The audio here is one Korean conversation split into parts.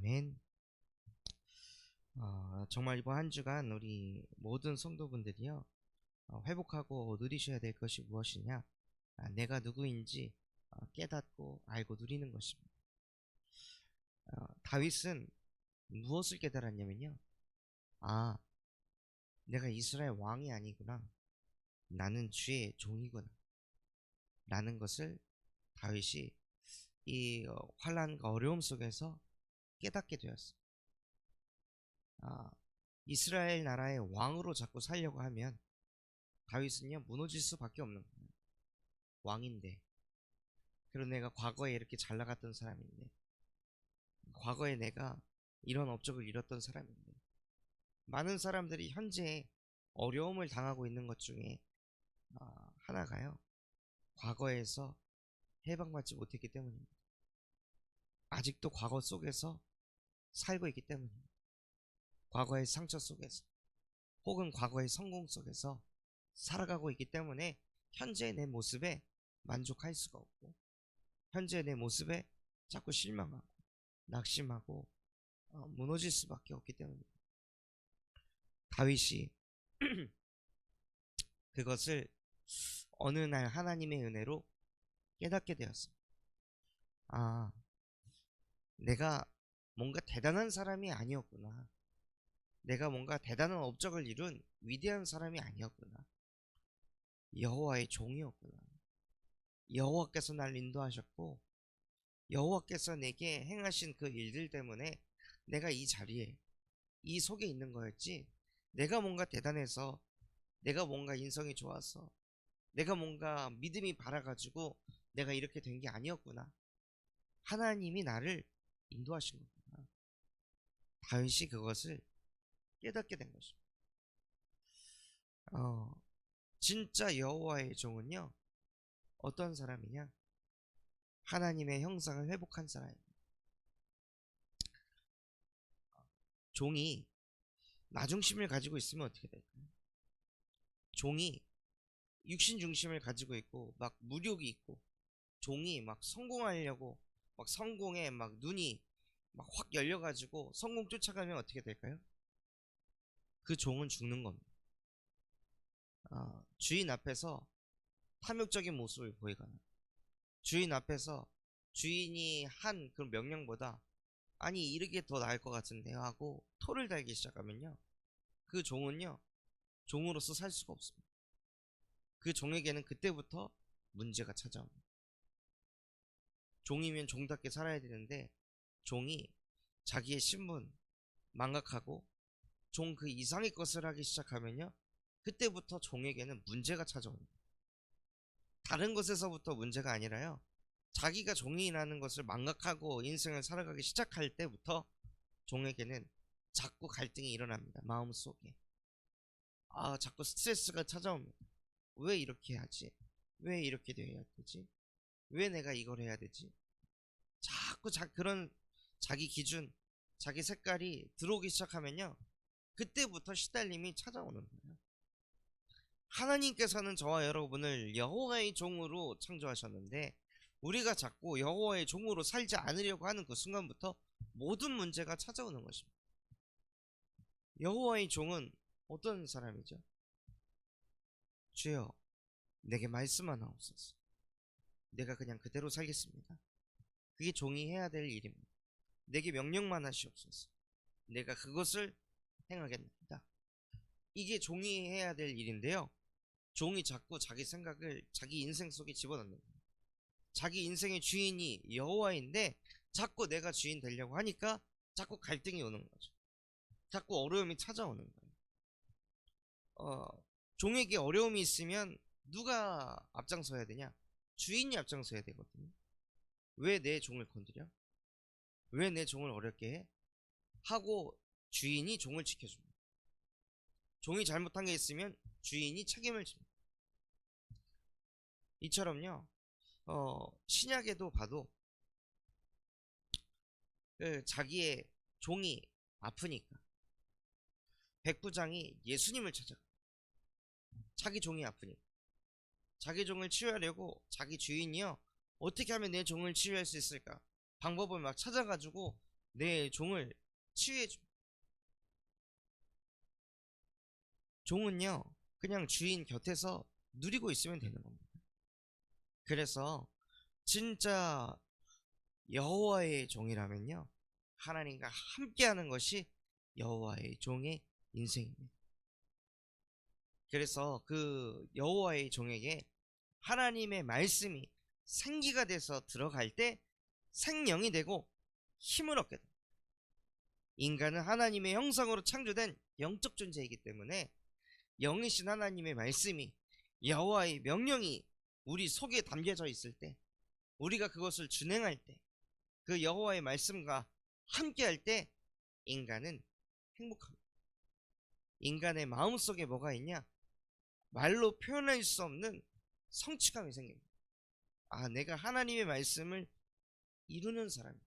아멘. 정말 이번 한 주간 우리 모든 성도분들이요, 회복하고 누리셔야 될 것이 무엇이냐? 내가 누구인지 깨닫고 알고 누리는 것입니다. 다윗은 무엇을 깨달았냐면요. 아, 내가 이스라엘 왕이 아니구나. 나는 주의 종이구나. 라는 것을 다윗이 이 환난과 어려움 속에서 깨닫게 되었어요. 이스라엘 나라의 왕으로 자꾸 살려고 하면 다윗은요 무너질 수밖에 없는 거예요. 왕인데, 그리고 내가 과거에 이렇게 잘 나갔던 사람인데, 과거에 내가 이런 업적을 이뤘던 사람인데, 많은 사람들이 현재 어려움을 당하고 있는 것 중에 하나가요, 과거에서 해방받지 못했기 때문입니다. 아직도 과거 속에서 살고 있기 때문입니다. 과거의 상처 속에서, 혹은 과거의 성공 속에서 살아가고 있기 때문에 현재의 내 모습에 만족할 수가 없고, 현재의 내 모습에 자꾸 실망하고 낙심하고 무너질 수밖에 없기 때문입니다. 다윗이 그것을 어느 날 하나님의 은혜로 깨닫게 되었습니다. 내가 뭔가 대단한 사람이 아니었구나. 내가 뭔가 대단한 업적을 이룬 위대한 사람이 아니었구나. 여호와의 종이었구나. 여호와께서 날 인도하셨고, 여호와께서 내게 행하신 그 일들 때문에 내가 이 자리에, 이 속에 있는 거였지, 내가 뭔가 대단해서, 내가 뭔가 인성이 좋아서, 내가 뭔가 믿음이 바라가지고 내가 이렇게 된 게 아니었구나. 하나님이 나를 인도하신 거구나. 다윗이 그것을 깨닫게 된 것입니다. 진짜 여호와의 종은요, 어떤 사람이냐? 하나님의 형상을 회복한 사람입니다. 종이 나중심을 가지고 있으면 어떻게 될까요? 종이 육신 중심을 가지고 있고 막 무력이 있고, 종이 막 성공하려고 막 성공에 막 눈이 막 확 열려가지고 성공 쫓아가면 어떻게 될까요? 그 종은 죽는 겁니다. 주인 앞에서 탐욕적인 모습을 보이거나, 주인 앞에서 주인이 한 그 명령보다 아니 이렇게 더 나을 것 같은데 하고 토를 달기 시작하면요, 그 종은요 종으로서 살 수가 없습니다. 그 종에게는 그때부터 문제가 찾아옵니다. 종이면 종답게 살아야 되는데, 종이 자기의 신분 망각하고 종 그 이상의 것을 하기 시작하면요, 그때부터 종에게는 문제가 찾아옵니다. 다른 것에서부터 문제가 아니라요, 자기가 종이라는 것을 망각하고 인생을 살아가기 시작할 때부터 종에게는 자꾸 갈등이 일어납니다. 마음속에 자꾸 스트레스가 찾아옵니다. 왜 이렇게 하지? 왜 이렇게 돼야 되지? 왜 내가 이걸 해야 되지? 자꾸 그런 자기 기준, 자기 색깔이 들어오기 시작하면요, 그때부터 시달림이 찾아오는 거예요. 하나님께서는 저와 여러분을 여호와의 종으로 창조하셨는데, 우리가 자꾸 여호와의 종으로 살지 않으려고 하는 그 순간부터 모든 문제가 찾아오는 것입니다. 여호와의 종은 어떤 사람이죠? 주여, 내게 말씀하옵소서. 내가 그냥 그대로 살겠습니다. 그게 종이 해야 될 일입니다. 내게 명령만 하시옵소서. 내가 그것을 행하겠습니다. 이게 종이 해야 될 일인데요, 종이 자꾸 자기 생각을 자기 인생 속에 집어넣는 거예요. 자기 인생의 주인이 여호와인데 자꾸 내가 주인 되려고 하니까 자꾸 갈등이 오는 거죠. 자꾸 어려움이 찾아오는 거예요. 종에게 어려움이 있으면 누가 앞장서야 되냐? 주인이 앞장서야 되거든요. 왜 내 종을 건드려? 왜 내 종을 어렵게 해? 하고 주인이 종을 지켜줍니다. 종이 잘못한 게 있으면 주인이 책임을 집니다. 이처럼요, 신약에도 봐도 자기의 종이 아프니까 백부장이 예수님을 찾아가. 자기 종이 아프니까 자기 종을 치유하려고 자기 주인이요, 어떻게 하면 내 종을 치유할 수 있을까 방법을 막 찾아가지고 내 종을 치유해줍니다. 종은요, 그냥 주인 곁에서 누리고 있으면 되는 겁니다. 그래서 진짜 여호와의 종이라면요, 하나님과 함께하는 것이 여호와의 종의 인생입니다. 그래서 그 여호와의 종에게 하나님의 말씀이 생기가 돼서 들어갈 때 생명이 되고 힘을 얻게 됩니다. 인간은 하나님의 형상으로 창조된 영적 존재이기 때문에 영이신 하나님의 말씀이, 여호와의 명령이 우리 속에 담겨져 있을 때, 우리가 그것을 준행할 때, 그 여호와의 말씀과 함께할 때 인간은 행복합니다. 인간의 마음속에 뭐가 있냐? 말로 표현할 수 없는 성취감이 생깁니다. 아, 내가 하나님의 말씀을 이루는 사람이다.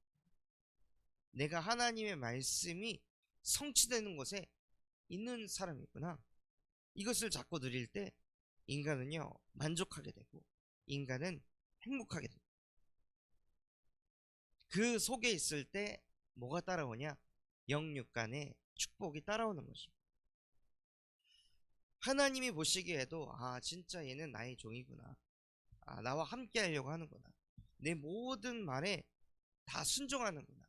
내가 하나님의 말씀이 성취되는 곳에 있는 사람이구나. 이것을 자꾸 누릴 때 인간은요, 만족하게 되고 인간은 행복하게 됩니다. 그 속에 있을 때 뭐가 따라오냐? 영육간의 축복이 따라오는 것입니다. 하나님이 보시기에도 아, 진짜 얘는 나의 종이구나. 아, 나와 함께 하려고 하는구나. 내 모든 말에 다 순종하는구나.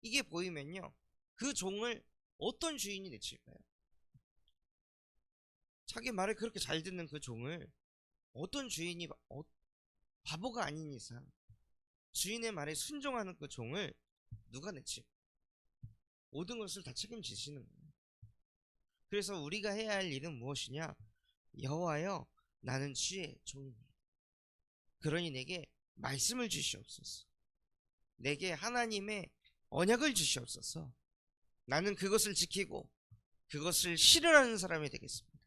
이게 보이면요, 그 종을 어떤 주인이 내칠까요? 자기 말을 그렇게 잘 듣는 그 종을 어떤 주인이 바보가 아닌 이상 주인의 말에 순종하는 그 종을 누가 내칠까요? 모든 것을 다 책임지시는 거예요. 그래서 우리가 해야 할 일은 무엇이냐? 여호와여, 나는 주의 종이니 그러니 내게 말씀을 주시옵소서. 내게 하나님의 언약을 주시옵소서. 나는 그것을 지키고 그것을 실현하는 사람이 되겠습니다.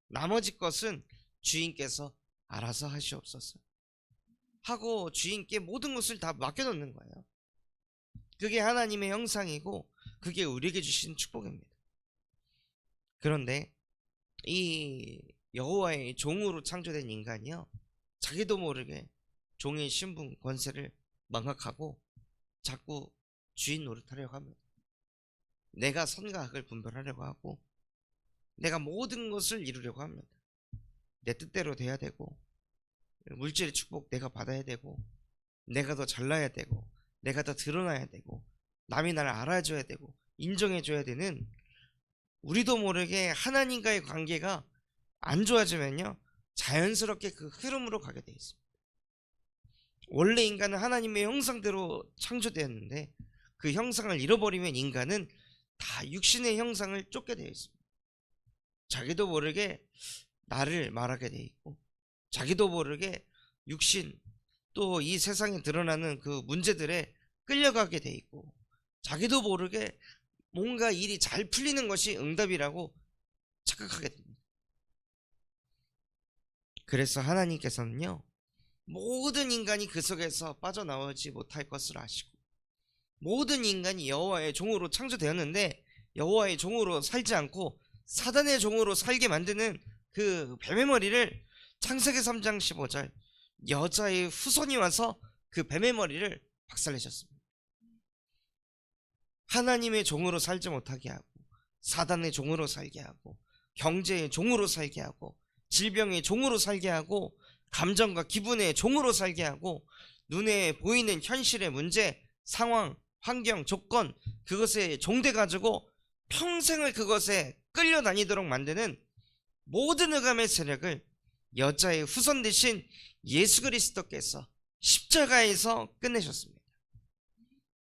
나머지 것은 주인께서 알아서 하시옵소서 하고 주인께 모든 것을 다 맡겨놓는 거예요. 그게 하나님의 형상이고 그게 우리에게 주신 축복입니다. 그런데 이 여호와의 종으로 창조된 인간이요, 자기도 모르게 종의 신분 권세를 망각하고 자꾸 주인 노릇하려고 합니다. 내가 선과 악을 분별하려고 하고 내가 모든 것을 이루려고 합니다. 내 뜻대로 돼야 되고 물질의 축복 내가 받아야 되고 내가 더 잘나야 되고 내가 더 드러나야 되고 남이 나를 알아줘야 되고 인정해줘야 되는, 우리도 모르게 하나님과의 관계가 안 좋아지면요, 자연스럽게 그 흐름으로 가게 되어 있습니다. 원래 인간은 하나님의 형상대로 창조되었는데 그 형상을 잃어버리면 인간은 다 육신의 형상을 쫓게 되어 있습니다. 자기도 모르게 나를 말하게 되어 있고 자기도 모르게 육신 또 이 세상에 드러나는 그 문제들에 끌려가게 되어 있고 자기도 모르게 뭔가 일이 잘 풀리는 것이 응답이라고 착각하게 됩니다. 그래서 하나님께서는요, 모든 인간이 그 속에서 빠져나오지 못할 것을 아시고 모든 인간이 여호와의 종으로 창조되었는데 여호와의 종으로 살지 않고 사단의 종으로 살게 만드는 그 뱀의 머리를 창세기 3장 15절 여자의 후손이 와서 그 뱀의 머리를 박살내셨습니다. 하나님의 종으로 살지 못하게 하고 사단의 종으로 살게 하고 경제의 종으로 살게 하고 질병의 종으로 살게 하고 감정과 기분의 종으로 살게 하고 눈에 보이는 현실의 문제, 상황, 환경, 조건, 그것에 종돼 가지고 평생을 그것에 끌려다니도록 만드는 모든 흑암의 세력을 여자의 후손 되신 예수 그리스도께서 십자가에서 끝내셨습니다.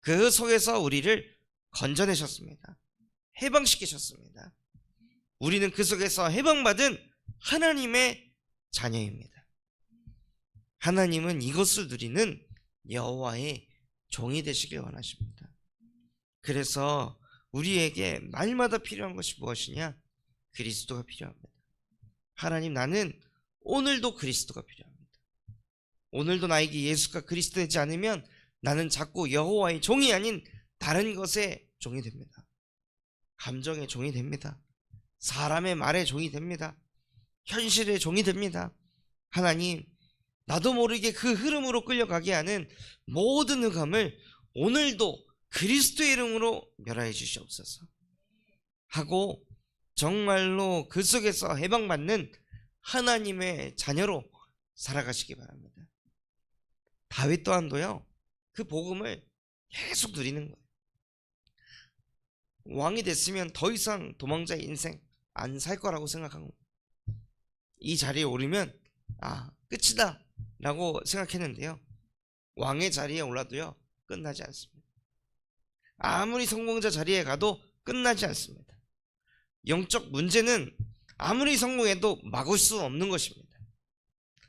그 속에서 우리를 건져내셨습니다. 해방시키셨습니다. 우리는 그 속에서 해방받은 하나님의 자녀입니다. 하나님은 이것을 누리는 여호와의 종이 되시길 원하십니다. 그래서 우리에게 날마다 필요한 것이 무엇이냐? 그리스도가 필요합니다. 하나님, 나는 오늘도 그리스도가 필요합니다. 오늘도 나에게 예수가 그리스도 되지 않으면 나는 자꾸 여호와의 종이 아닌 다른 것의 종이 됩니다. 감정의 종이 됩니다. 사람의 말의 종이 됩니다. 현실의 종이 됩니다. 하나님, 나도 모르게 그 흐름으로 끌려가게 하는 모든 흑암을 오늘도 그리스도의 이름으로 멸하여 주시옵소서 하고 정말로 그 속에서 해방받는 하나님의 자녀로 살아가시기 바랍니다. 다윗 또한도요, 그 복음을 계속 누리는 거예요. 왕이 됐으면 더 이상 도망자의 인생 안 살 거라고 생각한 거예요. 이 자리에 오르면 끝이다 라고 생각했는데요, 왕의 자리에 올라도요 끝나지 않습니다. 아무리 성공자 자리에 가도 끝나지 않습니다. 영적 문제는 아무리 성공해도 막을 수 없는 것입니다.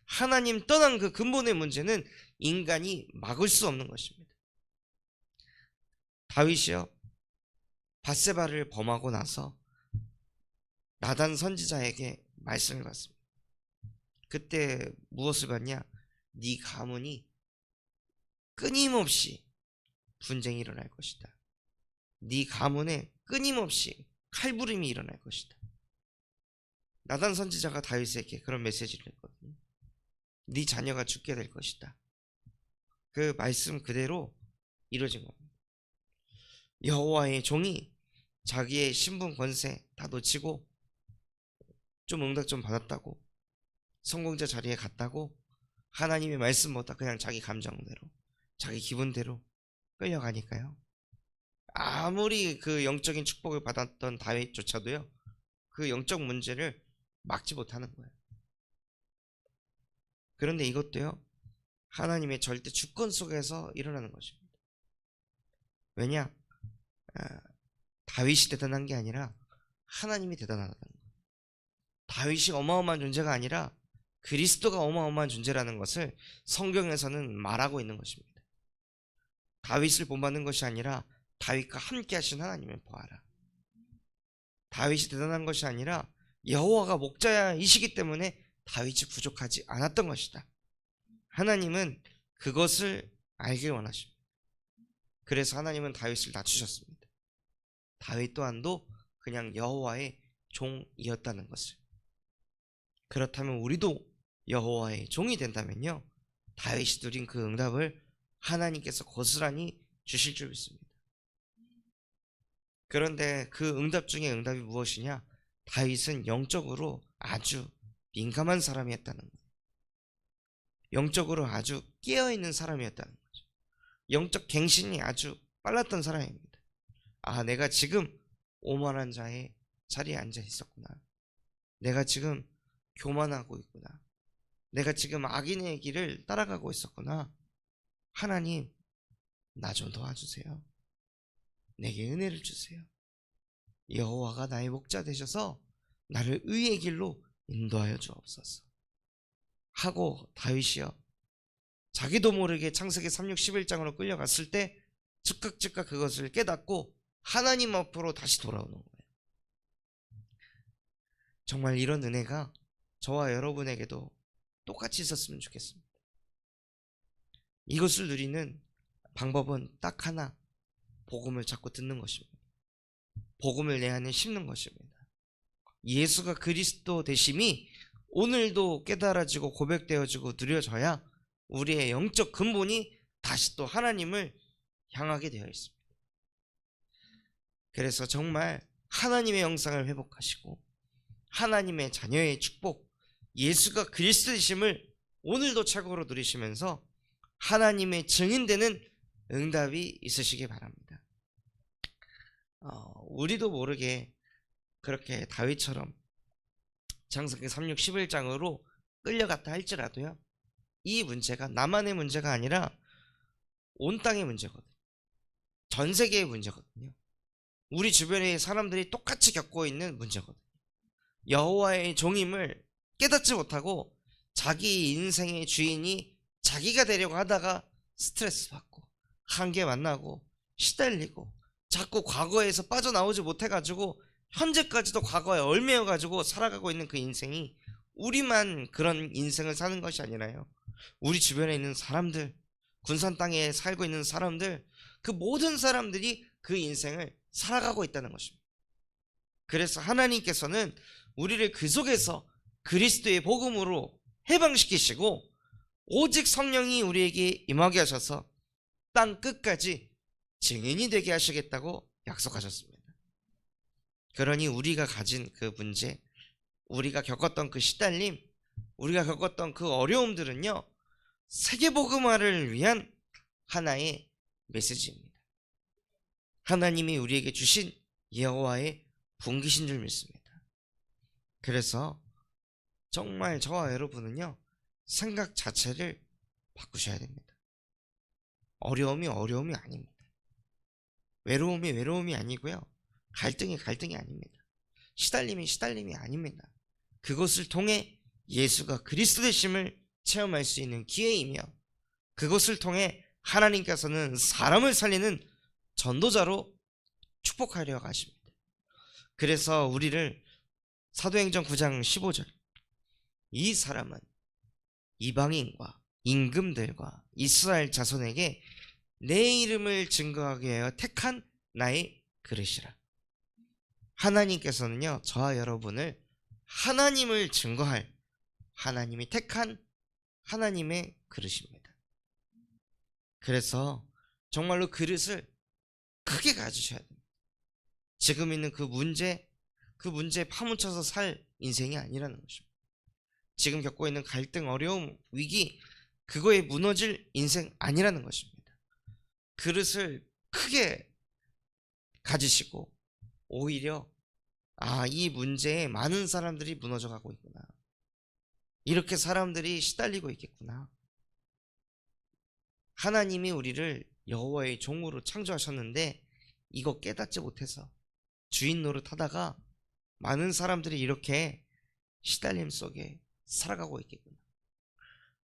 하나님 떠난 그 근본의 문제는 인간이 막을 수 없는 것입니다. 다윗이요, 밧세바를 범하고 나서 나단 선지자에게 말씀을 받습니다. 그때 무엇을 받냐? 네 가문이 끊임없이 분쟁이 일어날 것이다. 네 가문에 끊임없이 칼부림이 일어날 것이다. 나단 선지자가 다윗에게 그런 메시지를 했거든요. 네 자녀가 죽게 될 것이다. 그 말씀 그대로 이루어진 겁니다. 여호와의 종이 자기의 신분 권세 다 놓치고 좀 응답 좀 받았다고, 성공자 자리에 갔다고, 하나님의 말씀보다 그냥 자기 감정대로, 자기 기분대로 끌려가니까요, 아무리 그 영적인 축복을 받았던 다윗조차도요, 그 영적 문제를 막지 못하는 거예요. 그런데 이것도요, 하나님의 절대 주권 속에서 일어나는 것입니다. 왜냐? 다윗이 대단한 게 아니라 하나님이 대단하다는 거예요. 다윗이 어마어마한 존재가 아니라 그리스도가 어마어마한 존재라는 것을 성경에서는 말하고 있는 것입니다. 다윗을 본받는 것이 아니라 다윗과 함께 하신 하나님을 보아라. 다윗이 대단한 것이 아니라 여호와가 목자이시기 때문에 다윗이 부족하지 않았던 것이다. 하나님은 그것을 알길 원하십니다. 그래서 하나님은 다윗을 낮추셨습니다. 다윗 또한도 그냥 여호와의 종이었다는 것을. 그렇다면 우리도 여호와의 종이 된다면요, 다윗이 누린 그 응답을 하나님께서 고스란히 주실 줄 믿습니다. 그런데 그 응답 중에 응답이 무엇이냐? 다윗은 영적으로 아주 민감한 사람이었다는 거예요. 영적으로 아주 깨어있는 사람이었다는 거죠. 영적 갱신이 아주 빨랐던 사람입니다. 내가 지금 오만한 자의 자리에 앉아 있었구나. 내가 지금 교만하고 있구나. 내가 지금 악인의 길을 따라가고 있었구나. 하나님, 나 좀 도와주세요. 내게 은혜를 주세요. 여호와가 나의 목자 되셔서 나를 의의 길로 인도하여 주옵소서 하고 다윗이요, 자기도 모르게 창세기 3, 6, 11장으로 끌려갔을 때 즉각 그것을 깨닫고 하나님 앞으로 다시 돌아오는 거예요. 정말 이런 은혜가 저와 여러분에게도 똑같이 있었으면 좋겠습니다. 이것을 누리는 방법은 딱 하나, 복음을 자꾸 듣는 것입니다. 복음을 내 안에 심는 것입니다. 예수가 그리스도 되심이 오늘도 깨달아지고 고백되어지고 누려져야 우리의 영적 근본이 다시 또 하나님을 향하게 되어 있습니다. 그래서 정말 하나님의 영상을 회복하시고 하나님의 자녀의 축복, 예수가 그리스도 되심을 오늘도 최고로 누리시면서 하나님의 증인되는 응답이 있으시기 바랍니다. 우리도 모르게 그렇게 다윗처럼 창세기 3, 6, 11장으로 끌려갔다 할지라도요, 이 문제가 나만의 문제가 아니라 온 땅의 문제거든요. 전 세계의 문제거든요. 우리 주변의 사람들이 똑같이 겪고 있는 문제거든요. 여호와의 종임을 깨닫지 못하고 자기 인생의 주인이 자기가 되려고 하다가 스트레스 받고 한계 만나고 시달리고 자꾸 과거에서 빠져나오지 못해가지고 현재까지도 과거에 얽매여가지고 살아가고 있는 그 인생이 우리만 그런 인생을 사는 것이 아니라요, 우리 주변에 있는 사람들, 군산 땅에 살고 있는 사람들, 그 모든 사람들이 그 인생을 살아가고 있다는 것입니다. 그래서 하나님께서는 우리를 그 속에서 그리스도의 복음으로 해방시키시고 오직 성령이 우리에게 임하게 하셔서 땅 끝까지 증인이 되게 하시겠다고 약속하셨습니다. 그러니 우리가 가진 그 문제, 우리가 겪었던 그 시달림, 우리가 겪었던 그 어려움들은요, 세계복음화를 위한 하나의 메시지입니다. 하나님이 우리에게 주신 여호와의 분기신 줄 믿습니다. 그래서 정말 저와 여러분은요, 생각 자체를 바꾸셔야 됩니다. 어려움이 어려움이 아닙니다. 외로움이 외로움이 아니고요, 갈등이 갈등이 아닙니다. 시달림이 시달림이 아닙니다. 그것을 통해 예수가 그리스도 되심을 체험할 수 있는 기회이며, 그것을 통해 하나님께서는 사람을 살리는 전도자로 축복하려 하십니다. 그래서 우리를 사도행전 9장 15절, 이 사람은 이방인과 임금들과 이스라엘 자손에게 내 이름을 증거하게 하여 택한 나의 그릇이라. 하나님께서는요, 저와 여러분을 하나님을 증거할, 하나님이 택한 하나님의 그릇입니다. 그래서 정말로 그릇을 크게 가지셔야 됩니다. 지금 있는 그 문제에 파묻혀서 살 인생이 아니라는 것입니다. 지금 겪고 있는 갈등, 어려움, 위기, 그거에 무너질 인생 아니라는 것입니다. 그릇을 크게 가지시고, 오히려 이 문제에 많은 사람들이 무너져 가고 있구나, 이렇게 사람들이 시달리고 있겠구나, 하나님이 우리를 여호와의 종으로 창조하셨는데 이거 깨닫지 못해서 주인 노릇하다가 많은 사람들이 이렇게 시달림 속에 살아가고 있겠구나,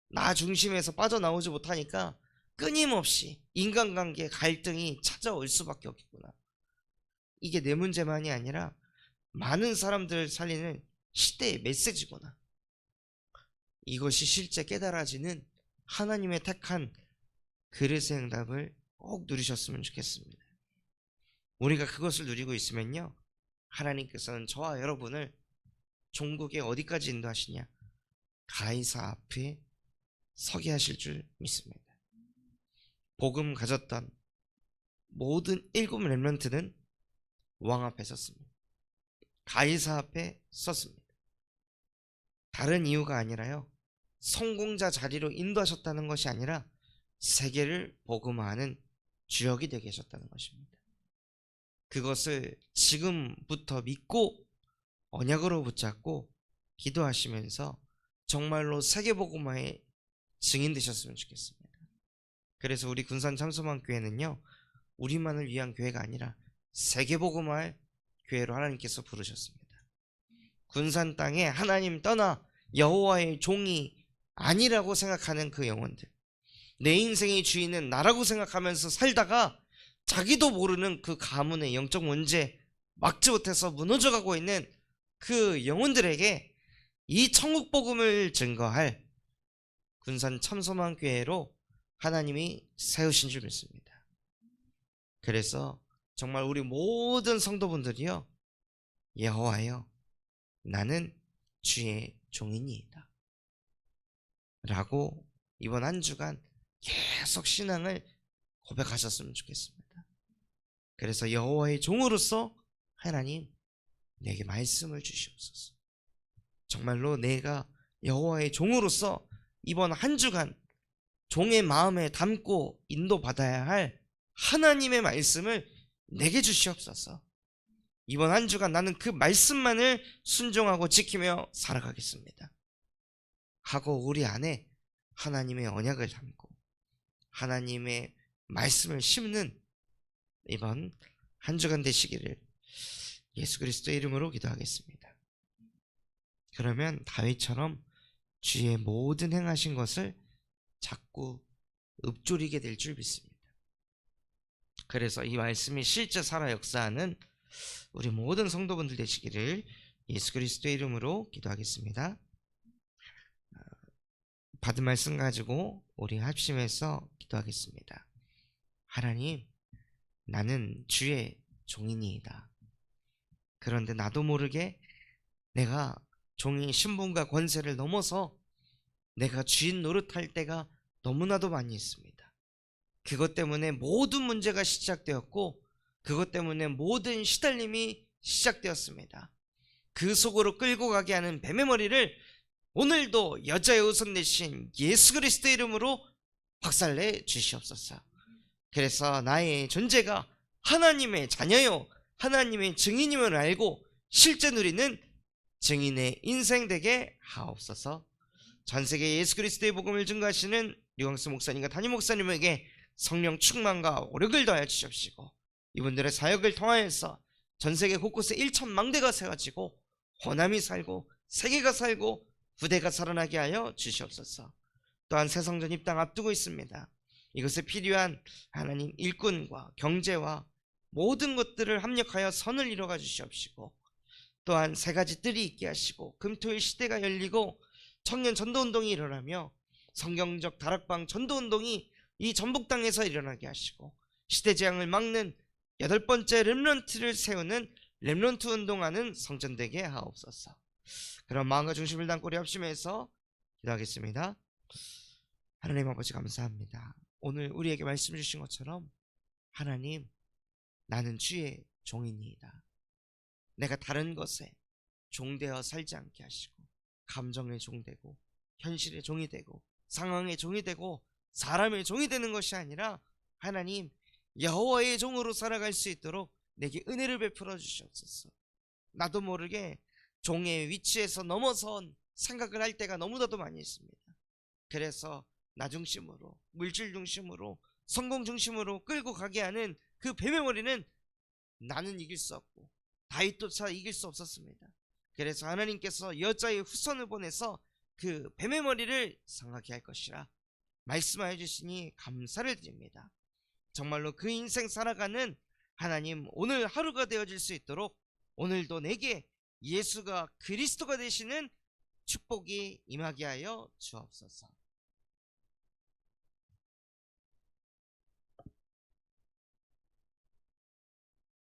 나 중심에서 빠져나오지 못하니까 끊임없이 인간관계 갈등이 찾아올 수밖에 없겠구나, 이게 내 문제만이 아니라 많은 사람들을 살리는 시대의 메시지구나, 이것이 실제 깨달아지는 하나님의 택한 그릇의 응답을 꼭 누리셨으면 좋겠습니다. 우리가 그것을 누리고 있으면요, 하나님께서는 저와 여러분을 종국에 어디까지 인도하시냐, 가이사 앞에 서게 하실 줄 믿습니다. 복음 가졌던 모든 7 렘넌트는 왕 앞에 섰습니다. 가이사 앞에 섰습니다. 다른 이유가 아니라요, 성공자 자리로 인도하셨다는 것이 아니라 세계를 복음화하는 주역이 되게 하셨다는 것입니다. 그것을 지금부터 믿고 언약으로 붙잡고 기도하시면서 정말로 세계복음화의 증인 되셨으면 좋겠습니다. 그래서 우리 군산 참소망교회는요, 우리만을 위한 교회가 아니라 세계복음화할 교회로 하나님께서 부르셨습니다. 군산 땅에 하나님 떠나 여호와의 종이 아니라고 생각하는 그 영혼들, 내 인생의 주인은 나라고 생각하면서 살다가 자기도 모르는 그 가문의 영적 문제 막지 못해서 무너져가고 있는 그 영혼들에게 이 천국 복음을 증거할 군산 참소망교회로 하나님이 세우신 줄 믿습니다. 그래서 정말 우리 모든 성도분들이요, 여호와여, 나는 주의 종이니이다 라고 이번 한 주간 계속 신앙을 고백하셨으면 좋겠습니다. 그래서 여호와의 종으로서 하나님, 내게 말씀을 주시옵소서. 정말로 내가 여호와의 종으로서 이번 한 주간 종의 마음에 담고 인도받아야 할 하나님의 말씀을 내게 주시옵소서. 이번 한 주간 나는 그 말씀만을 순종하고 지키며 살아가겠습니다 하고 우리 안에 하나님의 언약을 담고 하나님의 말씀을 심는 이번 한 주간 되시기를 예수 그리스도의 이름으로 기도하겠습니다. 그러면 다윗처럼 주의 모든 행하신 것을 자꾸 읊조리게 될 줄 믿습니다. 그래서 이 말씀이 실제 살아 역사하는 우리 모든 성도분들 되시기를 예수 그리스도의 이름으로 기도하겠습니다. 받은 말씀 가지고 우리 합심해서 기도하겠습니다. 하나님, 나는 주의 종이니이다. 그런데 나도 모르게 내가 종의 신분과 권세를 넘어서 내가 주인 노릇할 때가 너무나도 많이 있습니다. 그것 때문에 모든 문제가 시작되었고 그것 때문에 모든 시달림이 시작되었습니다. 그 속으로 끌고 가게 하는 뱀의 머리를 오늘도 여자의 우선 대신 예수 그리스도의 이름으로 박살내 주시옵소서. 그래서 나의 존재가 하나님의 자녀요 하나님의 증인임을 알고 실제 누리는 증인의 인생 되게 하옵소서. 전세계 예수 그리스도의 복음을 증거하시는 류광수 목사님과 담임 목사님에게 성령 충만과 오력을 더하여 주십시고 이분들의 사역을 통하여서 전세계 곳곳에 1,000망대가 세워지고 호남이 살고 세계가 살고 부대가 살아나게 하여 주시옵소서. 또한 새성전 입당 앞두고 있습니다. 이것에 필요한 하나님 일꾼과 경제와 모든 것들을 합력하여 선을 이루어 주시옵시고 또한 세 가지 뜰이 있게 하시고 금토일 시대가 열리고 청년 전도운동이 일어나며 성경적 다락방 전도운동이 이 전북 땅에서 일어나게 하시고 시대재앙을 막는 8번째 렘넌트를 세우는 렘넌트 운동하는 성전되게 하옵소서. 그런 마음과 중심을 담고 우리 합심해서 기도하겠습니다. 하나님 아버지 감사합니다. 오늘 우리에게 말씀 주신 것처럼 하나님 나는 주의 종이니이다. 내가 다른 것에 종되어 살지 않게 하시고 감정의 종되고 현실의 종이 되고 상황의 종이 되고 사람의 종이 되는 것이 아니라 하나님 여호와의 종으로 살아갈 수 있도록 내게 은혜를 베풀어 주시옵소서. 나도 모르게 종의 위치에서 넘어선 생각을 할 때가 너무나도 많이 있습니다. 그래서 나 중심으로 물질 중심으로 성공 중심으로 끌고 가게 하는 그 뱀의 머리는 나는 이길 수 없고 다윗조차 이길 수 없었습니다. 그래서 하나님께서 여자의 후손을 보내서 그 뱀의 머리를 상하게 할 것이라 말씀하여 주시니 감사를 드립니다. 정말로 그 인생 살아가는 하나님 오늘 하루가 되어질 수 있도록 오늘도 내게 예수가 그리스도가 되시는 축복이 임하게 하여 주옵소서.